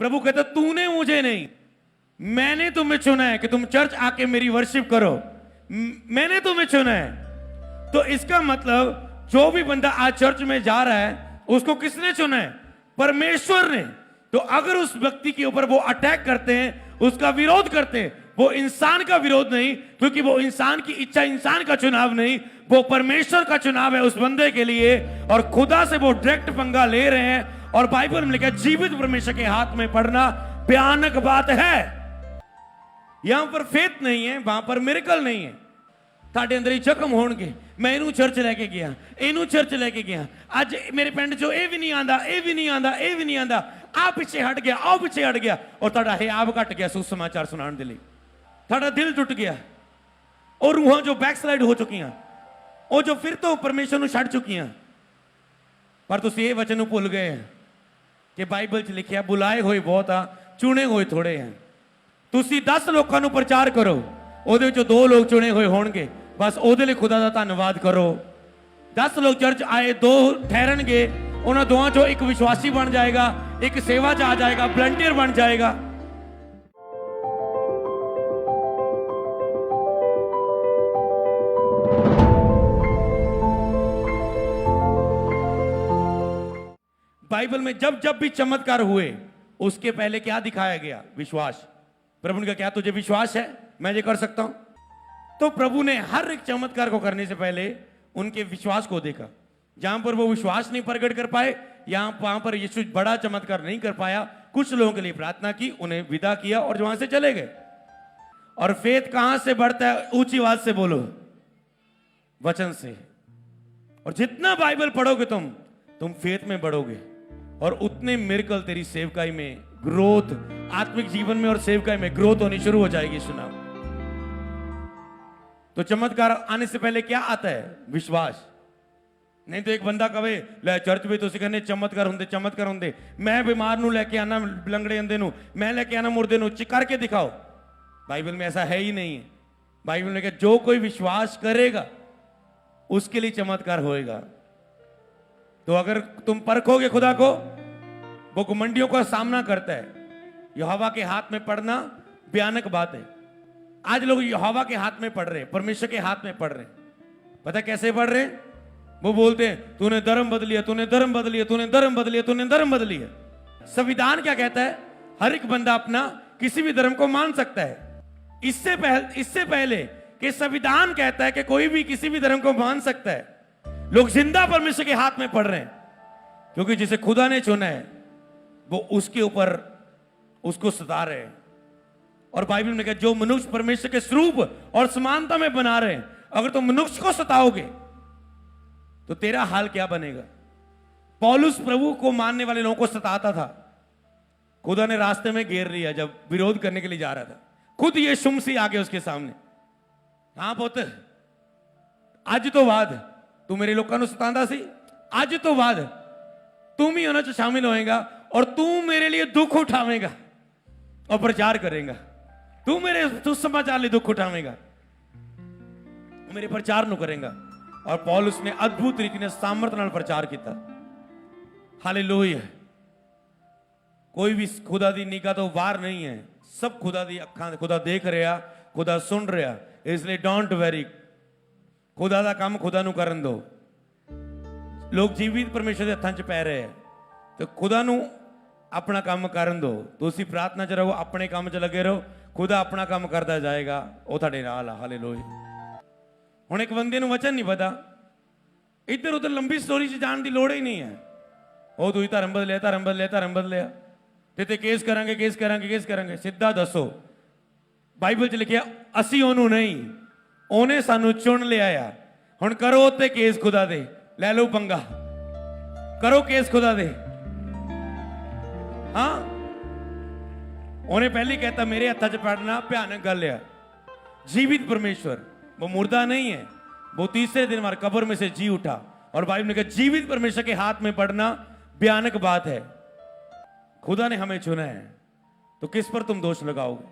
प्रभु कहता तूने मुझे नहीं, मैंने तुम्हें चुना है कि तुम चर्च आके मेरी वर्शिप करो। मैंने तुम्हें चुना है। तो इसका मतलब जो भी बंदा आज चर्च में जा रहा है उसको किसने चुना है? परमेश्वर ने। तो अगर उस व्यक्ति के ऊपर वो अटैक करते हैं, उसका विरोध करते हैं, वो इंसान का विरोध नहीं, क्योंकि वो इंसान की इच्छा, इंसान का चुनाव नहीं, वो परमेश्वर का चुनाव है उस बंदे के लिए। और खुदा से वो डायरेक्ट पंगा ले रहे हैं। और बाइबल में लिखा है जीवित परमेश्वर के हाथ में पड़ना भयानक बात है। यहां पर फेथ नहीं है, वहां पर मिरेकल नहीं है। ਤੁਹਾਡੇ ਅੰਦਰ ਹੀ ਜ਼ਖਮ ਹੋਣਗੇ, ਮੈਂ ਇਹਨੂੰ ਚਰਚ ਲੈ ਕੇ ਗਿਆ, ਇਹਨੂੰ ਚਰਚ ਲੈ ਕੇ ਗਿਆ, ਅੱਜ ਮੇਰੇ ਪਿੰਡ ਚੋਂ ਇਹ ਵੀ ਨਹੀਂ ਆਂਦਾ, ਇਹ ਵੀ ਨਹੀਂ ਆਂਦਾ, ਇਹ ਵੀ ਨਹੀਂ ਆਂਦਾ, ਆ ਪਿੱਛੇ ਹਟ ਗਿਆ, ਆਹ ਪਿੱਛੇ ਹਟ ਗਿਆ, ਔਰ ਤੁਹਾਡਾ ਹਿਆਬ ਘਟ ਗਿਆ ਸੁਸਮਾਚਾਰ ਸੁਣਾਉਣ ਦੇ ਲਈ। ਤੁਹਾਡਾ ਦਿਲ ਟੁੱਟ ਗਿਆ। ਉਹ ਰੂਹਾਂ ਜੋ ਬੈਕਸਲਾਈਡ ਹੋ ਚੁੱਕੀਆਂ, ਉਹ ਜੋ ਫਿਰ ਤੋਂ ਪਰਮੇਸ਼ਰ ਨੂੰ ਛੱਡ ਚੁੱਕੀਆਂ। ਪਰ ਤੁਸੀਂ ਇਹ ਵਚਨ ਨੂੰ ਭੁੱਲ ਗਏ ਕਿ ਬਾਈਬਲ 'ਚ ਲਿਖਿਆ ਬੁਲਾਏ ਹੋਏ ਬਹੁਤ ਆ, ਚੁਣੇ ਹੋਏ ਥੋੜੇ ਆ। ਤੁਸੀਂ 10 ਲੋਕਾਂ ਨੂੰ ਪ੍ਰਚਾਰ ਕਰੋ, ਉਹਦੇ ਵਿੱਚੋਂ 2 ਲੋਕ ਚੁਣੇ ਹੋਏ ਹੋਣਗੇ, बस ਉਹਦੇ ਲਈ खुदा ਦਾ ਧੰਨਵਾਦ करो। 10 लोग चर्च आए, 2 ठहरनगे, उन्होंने दोवां चों एक विश्वासी बन जाएगा, एक सेवा च आ जाएगा, वॉलंटियर बन जाएगा। बाइबल में जब जब भी चमत्कार हुए उसके पहले क्या दिखाया गया? विश्वास। प्रभु ने कहा क्या तुझे विश्वास है मैं ये कर सकता हूं? तो प्रभु ने हर एक चमत्कार को करने से पहले उनके विश्वास को देखा। जहां पर वो विश्वास नहीं प्रकट कर पाए, वहां पर यीशु बड़ा चमत्कार नहीं कर पाया, कुछ लोगों के लिए प्रार्थना की, उन्हें विदा किया और वहां से चले गए। और फेथ कहां से बढ़ता है? ऊंची आवाज से बोलो, वचन से। और जितना बाइबल पढ़ोगे तुम फेथ में बढ़ोगे, और उतने मिरेकल तेरी सेवकाई में ग्रोथ, आत्मिक जीवन में और सेवकाई में ग्रोथ होनी शुरू हो जाएगी। सुना, तो चमत्कार आने से पहले क्या आता है? विश्वास। नहीं तो एक बंदा कहे ले चर्च में तो कहने चमत्कार होंगे, चमत्कार होंगे, मैं बीमार नू लेके आना, लंगड़े अंधे नू मैं लेके आना, मुर्दे नू करके दिखाओ। बाइबल में ऐसा है ही नहीं है। बाइबल में कहा जो कोई विश्वास करेगा उसके लिए चमत्कार होएगा। तो अगर तुम परखोगे खुदा को, वो घमंडियों का सामना करता है। यहोवा के हाथ में पड़ना भयानक बात है। आज लोग यहोवा के हाथ में पढ़ रहे हैं, परमेश्वर के हाथ में पढ़ रहे हैं। पता कैसे पढ़ रहे हैं? वो बोलते हैं तूने धर्म बदल लिया, तूने धर्म बदल लिया, तूने धर्म बदल लिया, तूने धर्म बदल लिया। संविधान क्या कहता है? हर एक बंदा अपना किसी भी धर्म को मान सकता है। इससे पहले कि संविधान कहता है कि कोई भी किसी भी धर्म को मान सकता है, लोग जिंदा परमेश्वर के हाथ में पढ़ रहे हैं, क्योंकि जिसे खुदा ने चुना है वो उसके ऊपर उसको सता रहे हैं। और बाइबल में कहा जो मनुष्य परमेश्वर के स्वरूप और समानता में बना रहे हैं, अगर तुम मनुष्य को सताओगे तो तेरा हाल क्या बनेगा? पौलुस प्रभु को मानने वाले लोगों को सताता था। खुदा ने रास्ते में घेर लिया जब विरोध करने के लिए जा रहा था। खुद ये शुमसी आ गए उसके सामने। हां पुत, अज तो बाद तू मेरे लोगों को सतांदा सी, अज तो बाद तुम ही उन्हें शामिल होएगा और तू मेरे लिए दुख उठावेगा और प्रचार करेगा। तू मेरे सुसमाचार लिए दुख उठावेगा, मेरे प्रचार नु करेगा। और पौलुस ने अद्भुत रीति ने सामर्थ नाल प्रचार किया। हालेलुया। कोई भी खुदा दी निगाह तो वार नहीं है, सब खुदा दी अखां, खुदा देख रहा, खुदा सुन रहा। इसलिए डोंट वेरी, खुदा दा काम खुदा नु करन दो। लोग जीवित परमेश्वर के हत्थां च पै रहे हैं, तो खुदा नु अपना काम करन दो। तुसी प्रार्थना च रहो, अपने काम च लगे रहो, खुदा अपना काम करता जाएगा। वो तुहाडे नाल आ। हालेलुया। हुण एक बंदे नूं वचन नहीं पता, इधर उधर लंबी स्टोरी च जाण दी लोड़ ही नहीं है। ओ तू धर्म बदलिया, धर्म बदलिया, धर्म बदलिया, ते केस करांगे, केस करांगे, केस करांगे। सीधा दसो बाइबल च लिखिया असी ओनू नहीं, ओने सानू चुन लिया आ। हुण करो ते केस खुदा दे, ले लो पंगा, करो केस खुदा दे। हाँ, उन्हें पहले कहता मेरे हत्था च पड़ना भयानक गल है। जीवित परमेश्वर, वो मुर्दा नहीं है, वो तीसरे दिन हमारे कब्र में से जी उठा। और बाइबल ने कहा जीवित परमेश्वर के हाथ में पड़ना भयानक बात है। खुदा ने हमें चुना है, तो किस पर तुम दोष लगाओगे?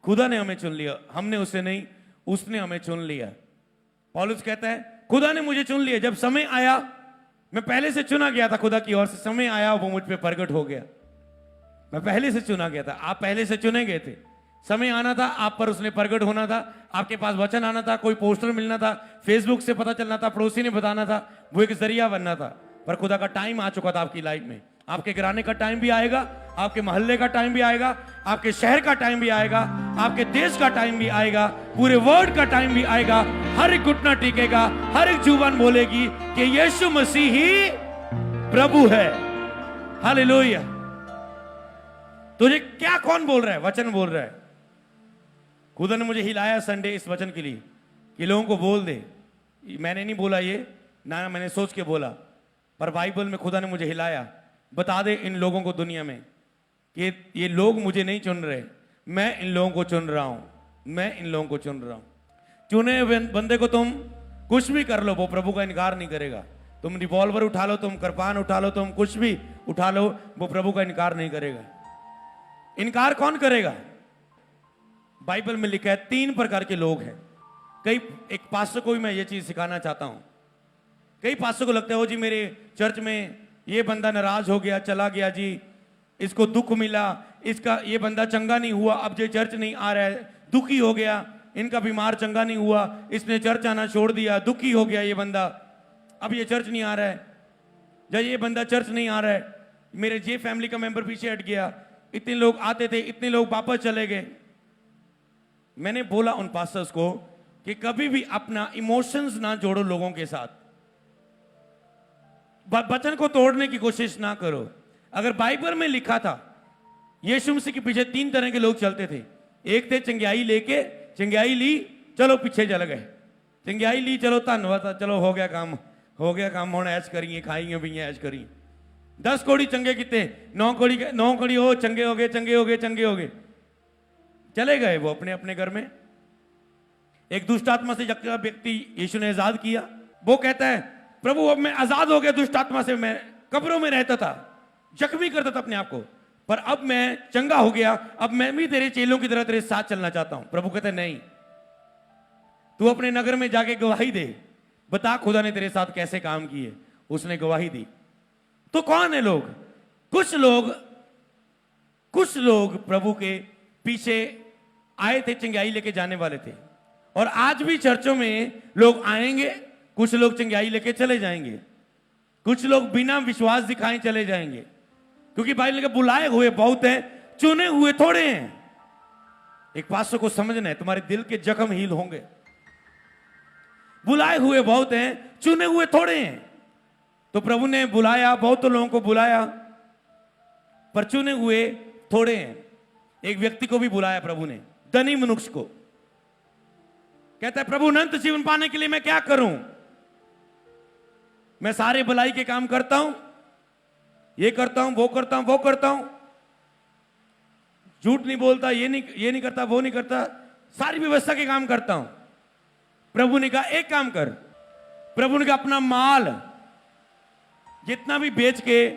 खुदा ने हमें चुन लिया, हमने उसे नहीं, उसने हमें चुन लिया। पौलुस कहता है खुदा ने मुझे चुन लिया। जब समय आया, मैं पहले से चुना गया था खुदा की ओर से, समय आया वो मुझ पे प्रकट हो गया। मैं पहले से चुना गया था, आप पहले से चुने गए थे। समय आना था, आप पर उसने प्रकट होना था, आपके पास वचन आना था, कोई पोस्टर मिलना था, फेसबुक से पता चलना था, पड़ोसी ने बताना था, वो एक जरिया बनना था। पर खुदा का टाइम आ चुका था आपकी लाइफ में। आपके घराने का टाइम भी आएगा, आपके मोहल्ले का टाइम भी आएगा, आपके शहर का टाइम भी आएगा, आपके देश का टाइम भी आएगा, पूरे वर्ल्ड का टाइम भी आएगा। हर एक घुटना टिकेगा, हर एक जुबान बोलेगी कि यीशु मसीह ही प्रभु है। हालेलुया। तुझे क्या कौन बोल रहा है? वचन बोल रहा है। खुदा ने मुझे हिलाया संडे इस वचन के लिए कि लोगों को बोल दे। मैंने नहीं बोला ये, ना मैंने सोच के बोला, पर बाइबल में खुदा ने मुझे हिलाया, बता दे इन लोगों को दुनिया में कि ये लोग मुझे नहीं चुन रहे, मैं इन लोगों को चुन रहा हूं, मैं इन लोगों को चुन रहा हूं। चुने बंदे को तुम कुछ भी कर लो, वो प्रभु का इनकार नहीं करेगा। तुम रिवॉल्वर उठा लो, तुम कृपान उठा लो, तुम कुछ भी उठा लो, वो प्रभु का इनकार नहीं करेगा। इनकार कौन करेगा? बाइबल में लिखा है 3 प्रकार के लोग हैं। कई एक पास्टर को भी मैं ये चीज सिखाना चाहता हूं। कई पास्टर को लगता है, ओ जी मेरे चर्च में ये बंदा नाराज हो गया, चला गया जी, इसको दुख मिला, इसका ये बंदा चंगा नहीं हुआ, अब ये चर्च नहीं आ रहा है, दुखी हो गया, इनका बीमार चंगा नहीं हुआ, इसने चर्च आना छोड़ दिया, दुखी हो गया ये बंदा, अब ये चर्च नहीं आ रहा है। जब ये बंदा चर्च नहीं आ रहा है, मेरे जे फैमिली का मेंबर पीछे हट गया, इतने लोग आते थे, इतने लोग वापस चले गए। मैंने बोला उन पास्टर्स को कि कभी भी अपना इमोशंस ना जोड़ो लोगों के साथ, वचन को तोड़ने की कोशिश ना करो। अगर बाइबल में लिखा था, यीशु मसीह के पीछे 3 तरह के लोग चलते थे। एक थे चंगियाई लेके, चंगियाई ली, चलो पीछे चल गए, चंगियाई ली, चलो धन्यवाद, चलो हो गया काम, हो गया काम, हम ऐश करिए, खाएंगे भी ऐश करिए। 10 कोड़ी चंगे कितने, 9 कोड़ी हो, चंगे हो गए, चंगे हो गए, चंगे हो गए, चले गए वो अपने अपने घर में। एक दुष्ट आत्मा से जब व्यक्ति यीशु ने आजाद किया, वो कहता है प्रभु अब मैं आजाद हो गया दुष्ट आत्मा से, मैं कब्रों में रहता था, जख्मी करता था अपने आप को, पर अब मैं चंगा हो गया, अब मैं भी तेरे चेलों की तरह तेरे साथ चलना चाहता हूं। प्रभु कहते नहीं, तू अपने नगर में जाके गवाही दे, बता खुदा ने तेरे साथ कैसे काम किए। उसने गवाही दी। तो कौन है लोग? कुछ लोग प्रभु के पीछे आए थे, चंगाई लेके जाने वाले थे, और आज भी चर्चों में लोग आएंगे, कुछ लोग चंगाई लेके चले जाएंगे, कुछ लोग बिना विश्वास दिखाए चले जाएंगे, क्योंकि बाइबल के बुलाए हुए बहुत हैं, चुने हुए थोड़े हैं। एक पास्टर को समझना है, तुम्हारे दिल के जख्म हील होंगे। बुलाए हुए बहुत हैं, चुने हुए थोड़े हैं। तो प्रभु ने बुलाया, बहुत लोगों को बुलाया, पर चुने हुए थोड़े हैं। एक व्यक्ति को भी बुलाया प्रभु ने, धनी मनुष्य को। कहता है प्रभु अनंत जीवन पाने के लिए मैं क्या करूं? मैं सारे भलाई के काम करता हूं, ये करता हूं, वो करता हूं, वो करता हूं, झूठ नहीं बोलता, ये नहीं करता, वो नहीं करता, सारी व्यवस्था के काम करता हूं। प्रभु ने कहा एक काम कर। प्रभु ने कहा अपना माल जितना भी बेच के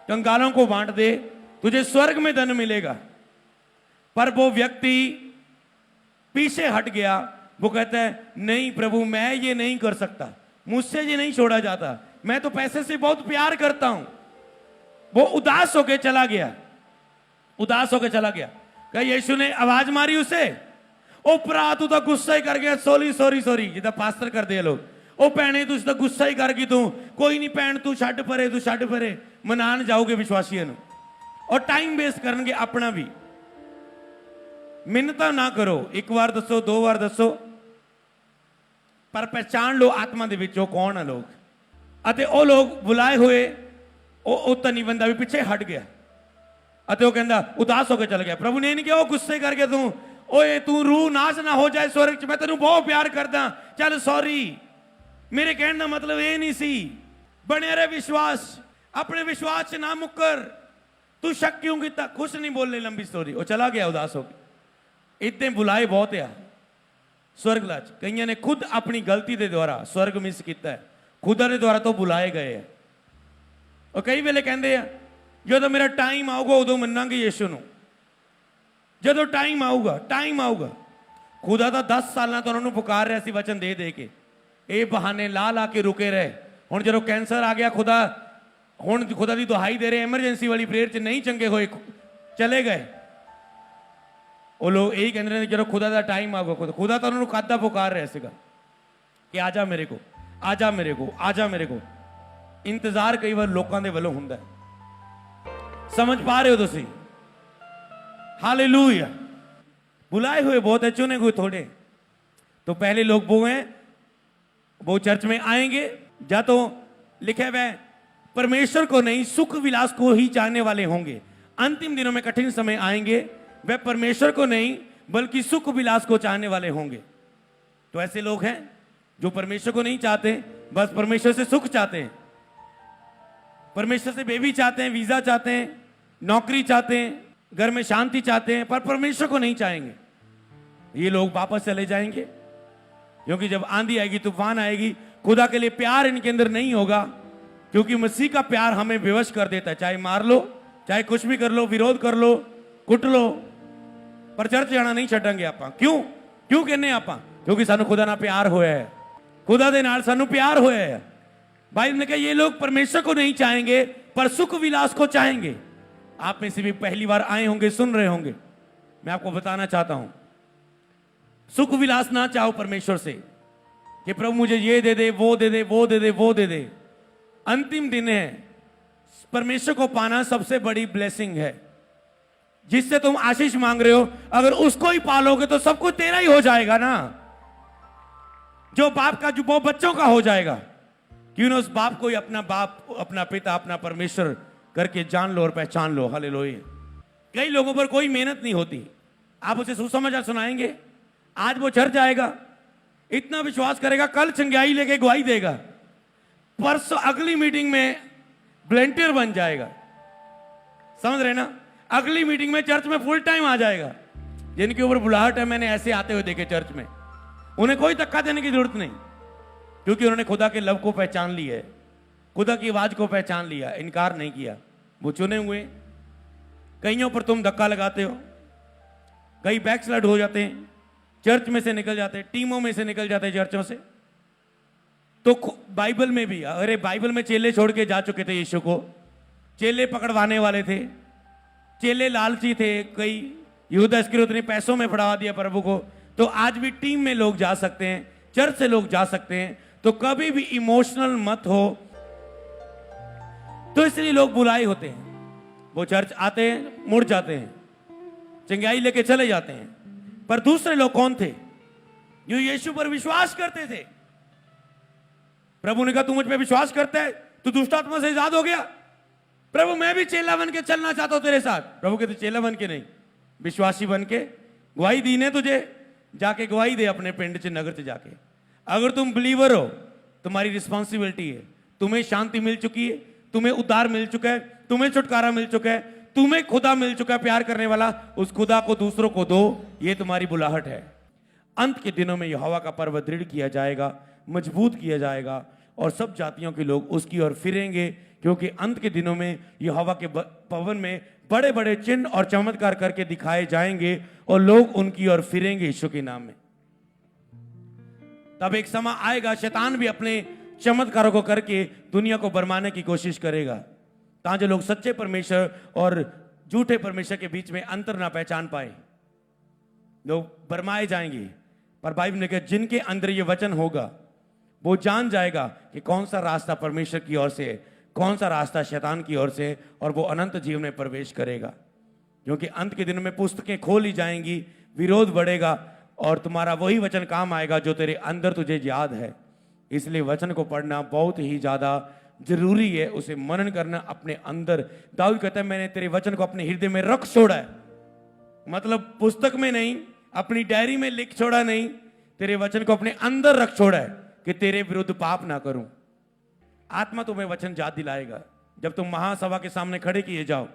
कंगालों को बांट दे, तुझे स्वर्ग में धन मिलेगा। पर वो व्यक्ति पीछे हट गया। वो कहता है नहीं प्रभु, मैं ये नहीं कर सकता, मुझसे ये नहीं छोड़ा जाता, मैं तो पैसे से बहुत प्यार करता हूं। वो उदास होके चला गया, उदास होके चला गया। क्या यीशु ने आवाज मारी उसे? ओ भरा तू तो गुस्सा ही कर गया, सॉरी सॉरी सॉरी, जिदा पास्टर कर दे लोग। ओ भैने तू तो गुस्सा ही कर गई, तू कोई नहीं भैन, तू छड्ड परे, तू छड्ड परे। मनान जाओगे विश्वासियों ਨੂੰ, और टाइम वेस्ट करनगे अपना भी। मिन्नता ना करो, एक बार दसो, 2 बार दसो, पर पहचान लो आत्मा दे विच कौन है लोग। अते ओ लोग बुलाए हुए, ओ धनी बंदा भी पिछे हट गया, अते वो कहंदा उदास होकर चल गया। प्रभु ने नहीं कहा ओ गुस्से करके तू, ओए तू रूह नाश ना हो जाए स्वर्ग च, मैं तेनू बहुत प्यार करदा, चल सॉरी, मेरे कहने का मतलब ये नहीं सी। बने रहे विश्वास, अपने विश्वास से ना मुकर, तू शक क्यों किया? कुछ नहीं बोलने, लंबी स्टोरी। वो चला गया उदास होकर। इतने बुलाए बहुत है स्वर्ग लाच, कईयों ने खुद अपनी गलती के द्वारा स्वर्ग मिस किया है, खुदा के द्वारा तो बुलाए गए हैं। और कई वेले कहते हैं जो मेरा टाइम आऊगा उदों मन्नांगे यीशु नूं, जो टाइम आऊगा। खुदा तो 10 साल तो उन्होंने पुकार रहा सी वचन दे दे के, ये बहाने ला के रुके रहे। हुण जो कैंसर आ गया, खुदा की दुहाई दे रहे, एमरजेंसी वाली प्रेयर च नहीं चंगे होए, चले गए। वो लोग यही कहते रहे जरा खुदा का टाइम आ गया, खुदा तो उन्होंने कादा पुकार रहे सीगा कि आजा मेरे को, आजा मेरे को, आजा मेरे को। इंतजार कई बार लोगों के वालों हुंदा है, समझ पा रहे हो तुसी? हालेलुया। बुलाए हुए बहुत है, चुने हुए थोड़े। तो पहले लोग वो हैं, वो चर्च में आएंगे, या तो लिखे हुए परमेश्वर को नहीं सुख विलास को ही चाहने वाले होंगे। अंतिम दिनों में कठिन समय आएंगे, वे परमेश्वर को नहीं बल्कि सुख विलास को चाहने वाले होंगे। तो ऐसे लोग हैं जो परमेश्वर को नहीं चाहते, बस परमेश्वर से सुख चाहते हैं, परमेश्वर से बेबी चाहते हैं, वीजा चाहते हैं, नौकरी चाहते हैं, घर में शांति चाहते हैं, पर परमेश्वर को नहीं चाहेंगे। ये लोग वापस चले जाएंगे, क्योंकि जब आंधी आएगी, तूफान आएगी, खुदा के लिए प्यार इनके अंदर नहीं होगा। क्योंकि मसीह का प्यार हमें विवश कर देता है, चाहे मार लो, चाहे कुछ भी कर लो, विरोध कर लो, कुट लो, पर चर्च जाना नहीं छड्डांगे आपां। क्यों कहने आपां? क्योंकि सानू खुदा ना प्यार होया है, खुदा दे नाल सानू प्यार होया है। बाइबल ने कहा ये लोग परमेश्वर को नहीं चाहेंगे पर सुख विलास को चाहेंगे। आप में से भी पहली बार आए होंगे, सुन रहे होंगे, मैं आपको बताना चाहता हूं, सुख विलास ना चाहो परमेश्वर से कि प्रभु मुझे ये दे दे, वो दे दे, वो दे दे, वो दे दे। अंतिम दिन है, परमेश्वर को पाना सबसे बड़ी ब्लेसिंग है। जिससे तुम आशीष मांग रहे हो, अगर उसको ही पालोगे तो सब कुछ तेरा ही हो जाएगा ना। जो बाप का जो वो बच्चों का हो जाएगा। क्यों ना उस बाप को ही अपना बाप, अपना पिता, अपना परमेश्वर करके जान लो और पहचान लो। हालेलुया। कई लोगों पर कोई मेहनत नहीं होती, आप उसे सुसमाचार सुनाएंगे, आज वो चर्च जाएगा, इतना विश्वास करेगा, कल चंगाई लेके गवाही देगा, परसों अगली मीटिंग में वॉलंटियर बन जाएगा। समझ रहे ना? अगली मीटिंग में चर्च में फुल टाइम आ जाएगा। जिनके ऊपर बुलाहट है, मैंने ऐसे आते हुए देखे चर्च में, उन्हें कोई धक्का देने की जरूरत नहीं, क्योंकि उन्होंने खुदा के लव को पहचान लिया है, खुदा की आवाज को पहचान लिया, इनकार नहीं किया। वो चुने हुए। कईयों पर तुम धक्का लगाते हो, कई बैकस्लाइड हो जाते हैं, चर्च में से निकल जाते हैं, टीमों में से निकल जाते हैं, चर्चों से। तो बाइबल में भी, अरे बाइबल में चेले छोड़ के जा चुके थे यीशु को, चेले पकड़वाने वाले थे, चेले लालची थे, कई यहूदा इस्करियोती ने पैसों में पढ़ा दिया प्रभु को। तो आज भी टीम में लोग जा सकते हैं, चर्च से लोग जा सकते हैं। तो कभी भी इमोशनल मत हो। तो इसलिए लोग बुलाए होते हैं, वो चर्च आते हैं, मुड़ जाते हैं, चंगाई लेके चले जाते हैं। पर दूसरे लोग कौन थे? जो यीशु पर विश्वास करते थे। प्रभु ने कहा तू मुझ पे विश्वास करता है, तू दुष्ट आत्मा से आजाद हो गया। प्रभु मैं भी चेला बन के चलना चाहता हूं तेरे साथ। प्रभु कहते चेला बन के नहीं, विश्वासी बन के। गवाही दी ने तुझे, जाके गवाही दे अपने पिंड च, नगर च जाके। अगर तुम बिलीवर हो, तुम्हारी रिस्पॉन्सिबिलिटी है। तुम्हें शांति मिल चुकी है, तुम्हें उद्धार मिल चुका है, तुम्हें छुटकारा मिल चुका है, तुम्हें खुदा मिल चुका है प्यार करने वाला, उस खुदा को दूसरों को दो। ये तुम्हारी बुलाहट है। अंत के दिनों में यहोवा का पर्व दृढ़ किया जाएगा, मजबूत किया जाएगा, और सब जातियों के लोग उसकी ओर फिरेंगे, क्योंकि अंत के दिनों में यहोवा के भवन में बड़े बड़े चिन्ह और चमत्कार करके दिखाए जाएंगे, और लोग उनकी ओर फिरेंगे यीशु के नाम में। तब एक समय आएगा, शैतान भी अपने चमत्कारों को करके दुनिया को बरमाने की कोशिश करेगा, ताकि लोग सच्चे परमेश्वर और झूठे परमेश्वर के बीच में अंतर ना पहचान पाए। लोग बरमाए जाएंगे। पर बाइबल ने कहा जिनके अंदर ये वचन होगा, वो जान जाएगा कि कौन सा रास्ता परमेश्वर की ओर से है, कौन सा रास्ता शैतान की ओर से है, और वो अनंत जीवन में प्रवेश करेगा। क्योंकि अंत के दिनों में पुस्तकें खोली जाएंगी, विरोध बढ़ेगा, और तुम्हारा वही वचन काम आएगा जो तेरे अंदर तुझे याद है। इसलिए वचन को पढ़ना बहुत ही ज्यादा जरूरी है, उसे मनन करना अपने अंदर। दाऊद कहता है मैंने तेरे वचन को अपने हृदय में रख छोड़ा है, मतलब पुस्तक में नहीं, अपनी डायरी में लिख छोड़ा नहीं, तेरे वचन को अपने अंदर रख छोड़ा है कि तेरे विरुद्ध पाप ना करूं। आत्मा तुम्हें वचन याद दिलाएगा। जब तुम महासभा के सामने खड़े किए जाओ,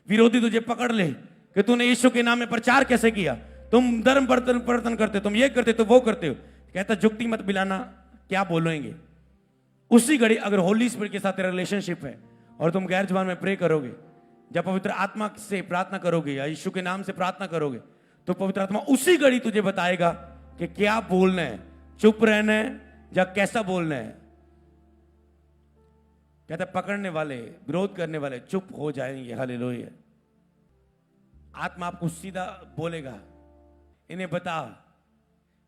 विरोधी तुझे पकड़ ले कि तूने यीशु के नाम में प्रचार कैसे किया, तुम धर्म परिवर्तन करते, तुम ये करते, तो वो करते हो, कहता जुक्ति मत बिलाना, क्या बोलेंगे। उसी घड़ी अगर होली स्पिरिट के साथ तेरा रिलेशनशिप है और तुम गैर जुबान में प्रे करोगे, जब पवित्र आत्मा से प्रार्थना करोगे या यीशु के नाम से प्रार्थना करोगे, तो पवित्र आत्मा उसी घड़ी तुझे बताएगा कि क्या बोलना है, चुप रहना है या कैसा बोलना है। कहता पकड़ने वाले, विरोध करने वाले चुप हो जाएंगे। हालेलुया। आत्मा आपको सीधा बोलेगा, इन्हें बता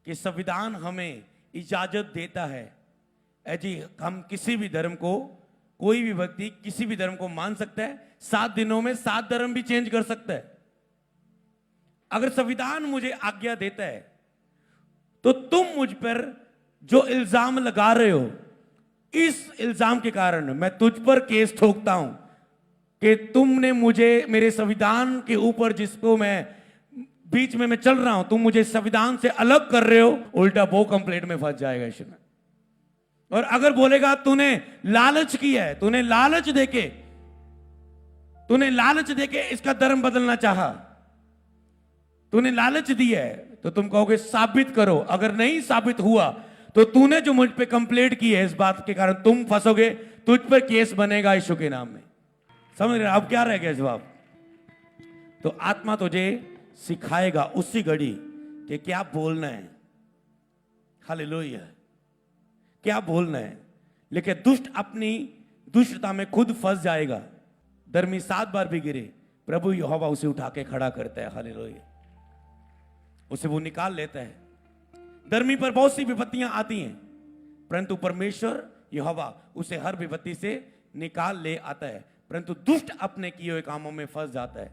कि संविधान हमें इजाजत देता है जी हम किसी भी धर्म को, कोई भी व्यक्ति किसी भी धर्म को मान सकता है, 7 दिनों में 7 धर्म भी चेंज कर सकता है। अगर संविधान मुझे आज्ञा देता है तो तुम मुझ पर जो इल्जाम लगा रहे हो, इस इल्जाम के कारण मैं तुझ पर केस ठोकता हूं कि तुमने मुझे मेरे संविधान के ऊपर, जिसको मैं बीच में मैं चल रहा हूं, तुम मुझे संविधान से अलग कर रहे हो। उल्टा वो कंप्लेंट में फंस जाएगा इसमें। और अगर बोलेगा तूने लालच किया है, तूने लालच देके इसका धर्म बदलना चाहा, तूने लालच दिया है, तो तुम कहोगे साबित करो। अगर नहीं साबित हुआ तो तूने जो मुझ पे कंप्लेंट की है, इस बात के कारण तुम फंसोगे, तुझ पर केस बनेगा यीशु के नाम में। समझ रहे? अब क्या रह गया जवाब? तो आत्मा तुझे सिखाएगा उसी घड़ी कि क्या बोलना है। हालेलुया, क्या बोलना है। लेकिन दुष्ट अपनी दुष्टता में खुद फंस जाएगा। धर्मी 7 बार भी गिरे, प्रभु यहोवा उसे उठा के खड़ा करता है। हालेलुया, उसे वो निकाल लेता है। धर्मी पर बहुत सी विपत्तियां आती हैं, परंतु परमेश्वर यहोवा उसे हर विपत्ति से निकाल ले आता है। परंतु दुष्ट अपने किए हुए कामों में फंस जाता है।